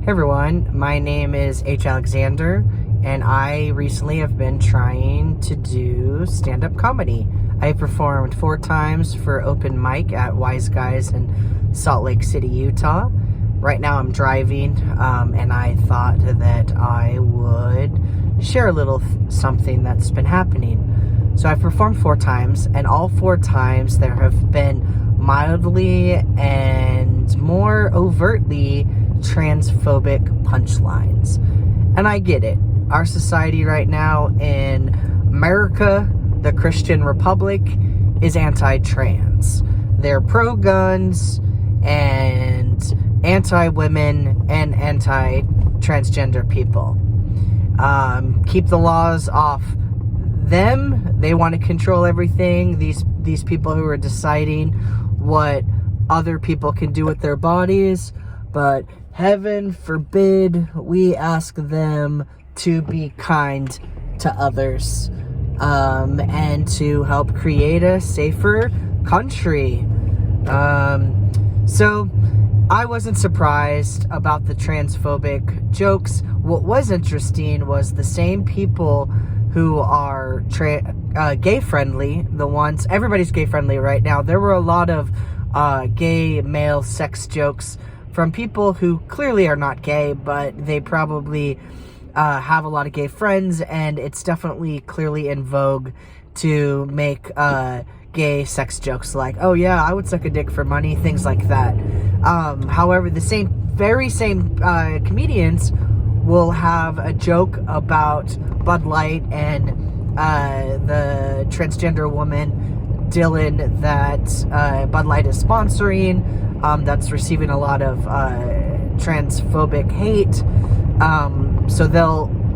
Hey everyone, my name is Aitch Alexandar, and I recently have been trying to do stand-up comedy. I performed 4 times for open mic at Wise Guys in Salt Lake City, Utah. Right now I'm driving, and I thought that I would share a little something that's been happening. So I've performed 4 times, and all 4 times there have been mildly and more overtly transphobic punchlines. And I get it. Our society right now in America, the Christian Republic, is anti-trans. They're pro-guns and anti-women and anti-transgender people. Keep the laws off them. They want to control everything. These people who are deciding what other people can do with their bodies, but heaven forbid we ask them to be kind to others, and to help create a safer country. So I wasn't surprised about the transphobic jokes. What was interesting was the same people who are gay friendly, everybody's gay friendly right now. There were a lot of gay male sex jokes from people who clearly are not gay, but they probably have a lot of gay friends, and it's definitely clearly in vogue to make gay sex jokes like, oh yeah, I would suck a dick for money, things like that. However, the very same comedians will have a joke about Bud Light and the transgender woman, Dylan, that Bud Light is sponsoring, that's receiving a lot of transphobic hate. So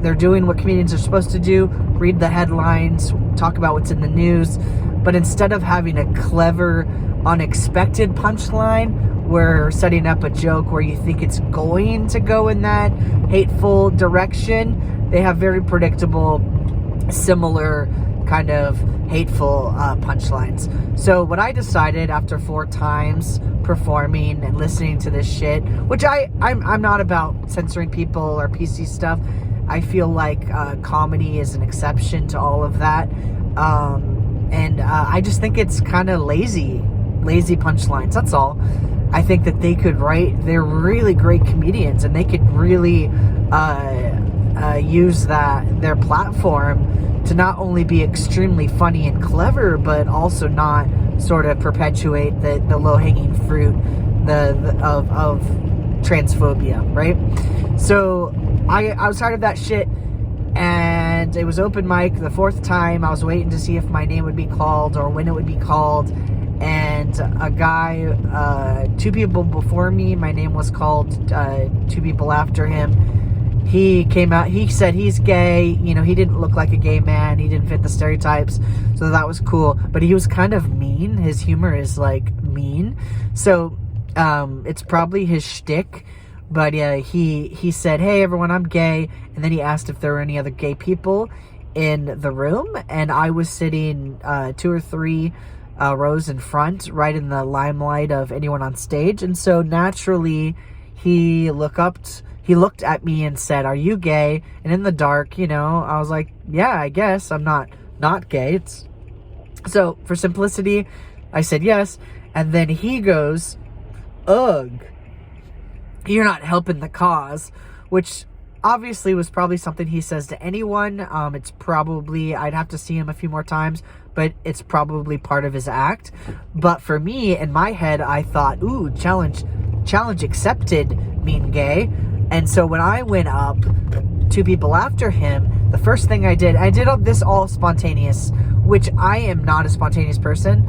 they're doing what comedians are supposed to do, read the headlines, talk about what's in the news, but instead of having a clever, unexpected punchline, we're setting up a joke where you think it's going to go in that hateful direction. They have very predictable, similar kind of hateful punchlines. So what I decided after 4 times performing and listening to this shit, which I'm not about censoring people or PC stuff. I feel like comedy is an exception to all of that. And I just think it's kind of lazy punchlines. That's all. I think that they could write, they're really great comedians, and they could really use their platform to not only be extremely funny and clever, but also not sort of perpetuate the low-hanging fruit of transphobia, right? So I was tired of that shit, and it was open mic the 4th time. I was waiting to see if my name would be called or when it would be called, and a guy, 2 people before me, my name was called, 2 people after him. He came out, he said he's gay, you know, he didn't look like a gay man, he didn't fit the stereotypes, so that was cool, but he was kind of mean. His humor is, like, mean, so, it's probably his shtick, but yeah, he said, hey everyone, I'm gay, and then he asked if there were any other gay people in the room, and I was sitting, 2 or 3 rows in front, right in the limelight of anyone on stage, and so naturally, he looked at me and said, are you gay? And in the dark, you know, I was like, yeah, I guess I'm not gay. So for simplicity, I said yes. And then he goes, ugh, you're not helping the cause, which obviously was probably something he says to anyone. It's probably, I'd have to see him a few more times, but it's probably part of his act. But for me, in my head, I thought, ooh, challenge accepted, mean gay. And so when I went up, 2 people after him, the first thing I did this all spontaneous, which I am not a spontaneous person.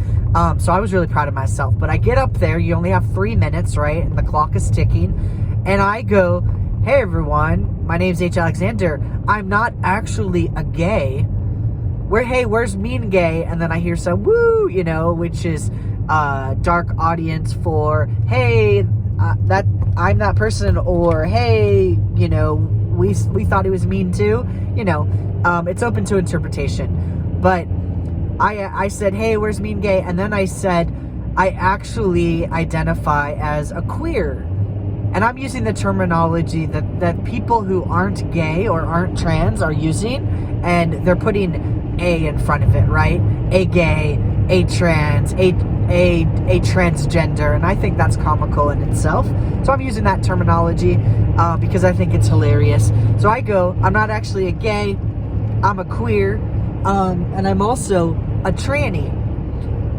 So I was really proud of myself. But I get up there, you only have 3 minutes, right? And the clock is ticking. And I go, hey everyone, my name's Aitch Alexandar. I'm not actually a gay. Where's mean gay? And then I hear some woo, you know, which is dark audience for, hey, that I'm that person, or hey, you know, we thought he was mean too, you know. It's open to interpretation. But I said, hey, where's mean gay? And then I said, I actually identify as a queer. And I'm using the terminology that people who aren't gay or aren't trans are using, and they're putting a in front of it, right? A gay, a trans, a transgender, and I think that's comical in itself. So I'm using that terminology because I think it's hilarious. So I go, I'm not actually a gay, I'm a queer, and I'm also a tranny.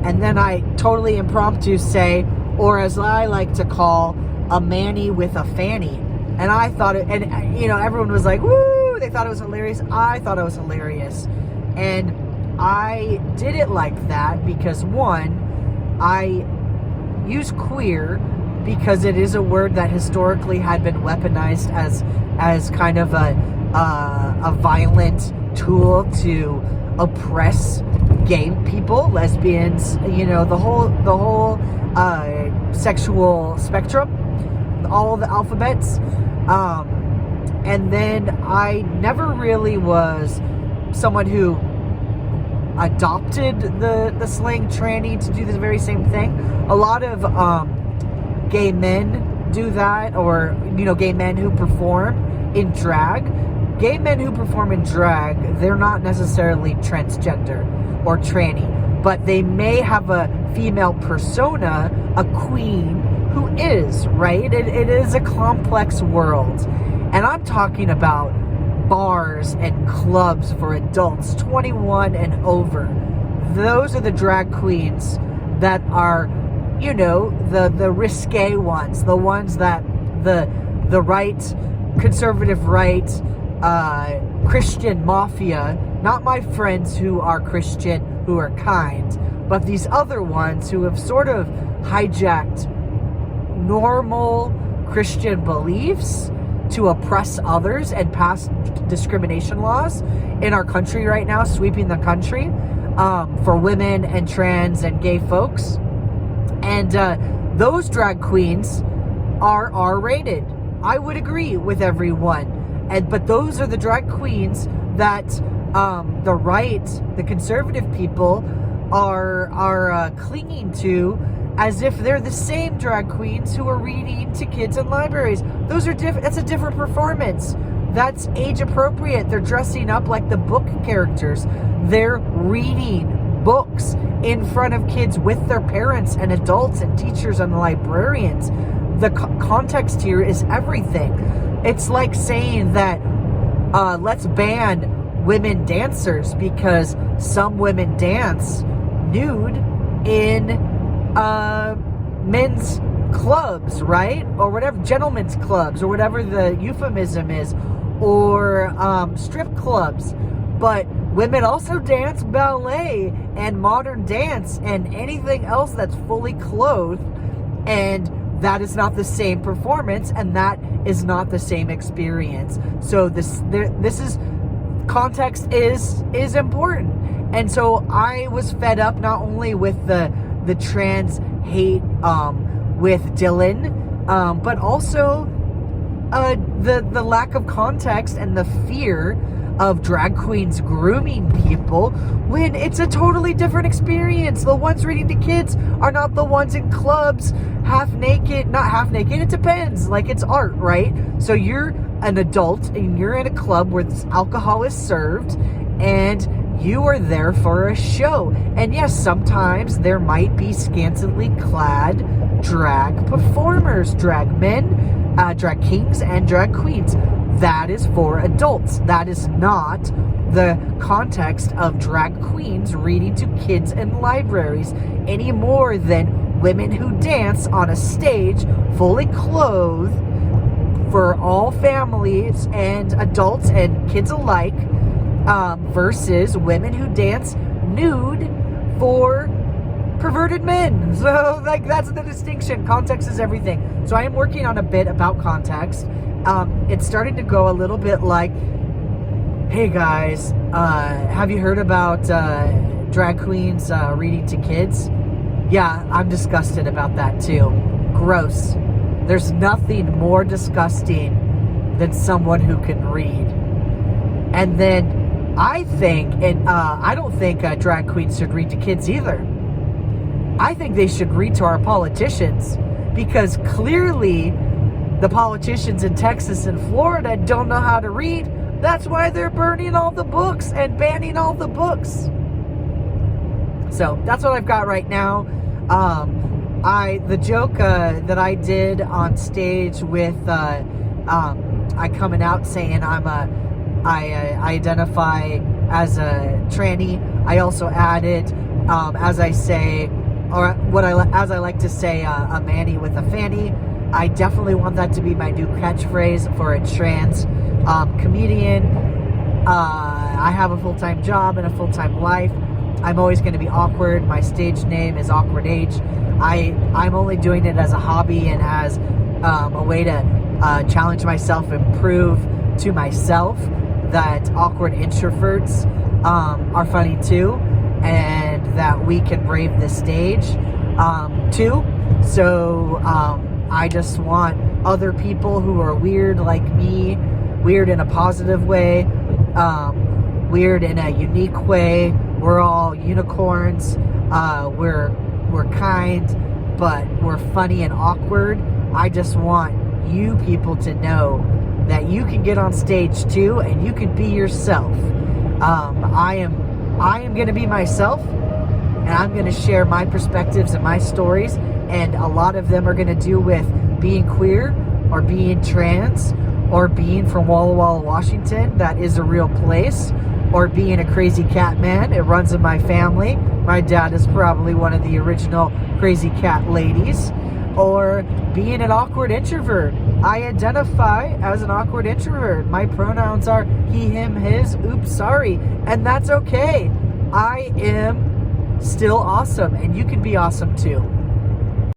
And then I totally impromptu say, or as I like to call, a manny with a fanny. And I thought it, and you know, everyone was like, woo, they thought it was hilarious. I thought it was hilarious. And I did it like that because, one, I use queer because it is a word that historically had been weaponized as kind of a violent tool to oppress gay people, lesbians, you know, the whole sexual spectrum, all the alphabets. And then I never really was someone who adopted the slang tranny to do the very same thing. A lot of gay men do that, or, you know, gay men who perform in drag. Gay men who perform in drag, they're not necessarily transgender or tranny, but they may have a female persona, a queen, who is, right? It is a complex world. And I'm talking about bars and clubs for adults 21 and over. Those are the drag queens that are, you know, the risque ones, the ones that the right, conservative right, Christian mafia, not my friends who are Christian, who are kind, but these other ones who have sort of hijacked normal Christian beliefs to oppress others and pass discrimination laws in our country right now, sweeping the country for women and trans and gay folks. And those drag queens are R-rated. I would agree with everyone. But those are the drag queens that the right, the conservative people are clinging to as if they're the same drag queens who are reading to kids in libraries. Those are different. That's a different performance. That's age appropriate. They're dressing up like the book characters. They're reading books in front of kids with their parents and adults and teachers and librarians. The context here is everything. It's like saying that let's ban women dancers because some women dance nude in men's clubs, right? Or whatever, gentlemen's clubs, or whatever the euphemism is, or strip clubs. But women also dance ballet and modern dance and anything else that's fully clothed, and that is not the same performance, and that is not the same experience. So this is, context is important. And so I was fed up not only with the trans hate with Dylan, but also the lack of context and the fear of drag queens grooming people when it's a totally different experience. The ones reading to kids are not the ones in clubs half naked, not half naked, it depends, like it's art, right? So you're an adult and you're in a club where this alcohol is served and you are there for a show. And yes, sometimes there might be scantily clad drag performers, drag men, drag kings, and drag queens. That is for adults. That is not the context of drag queens reading to kids in libraries any more than women who dance on a stage fully clothed for all families and adults and kids alike, versus women who dance nude for perverted men. So, like, that's the distinction. Context is everything. So I am working on a bit about context. It's starting to go a little bit like, hey guys, have you heard about drag queens reading to kids? Yeah, I'm disgusted about that too. Gross. There's nothing more disgusting than someone who can read. And then I think, and I don't think drag queens should read to kids either. I think they should read to our politicians, because clearly the politicians in Texas and Florida don't know how to read. That's why they're burning all the books and banning all the books. So that's what I've got right now. The joke that I did on stage with I coming out saying I identify as a tranny. I also added as I like to say a manny with a fanny. I definitely want that to be my new catchphrase for a trans comedian. I have a full-time job and a full-time life. I'm always going to be awkward. My stage name is Awkward Aitch. I'm only doing it as a hobby and as a way to challenge myself and prove to myself that awkward introverts are funny too, and that we can brave the stage too. So I just want other people who are weird like me, weird in a positive way, weird in a unique way. We're all unicorns. We're kind, but we're funny and awkward. I just want you people to know that you can get on stage too, and you can be yourself. I am going to be myself, and I'm going to share my perspectives and my stories, and a lot of them are going to do with being queer or being trans or being from Walla Walla, Washington. That is a real place. Or being a crazy cat man. It runs in my family. My dad is probably one of the original crazy cat ladies. Or being an awkward introvert. I identify as an awkward introvert. My pronouns are he, him, his. Oops, sorry. And that's okay. I am still awesome, and you can be awesome too.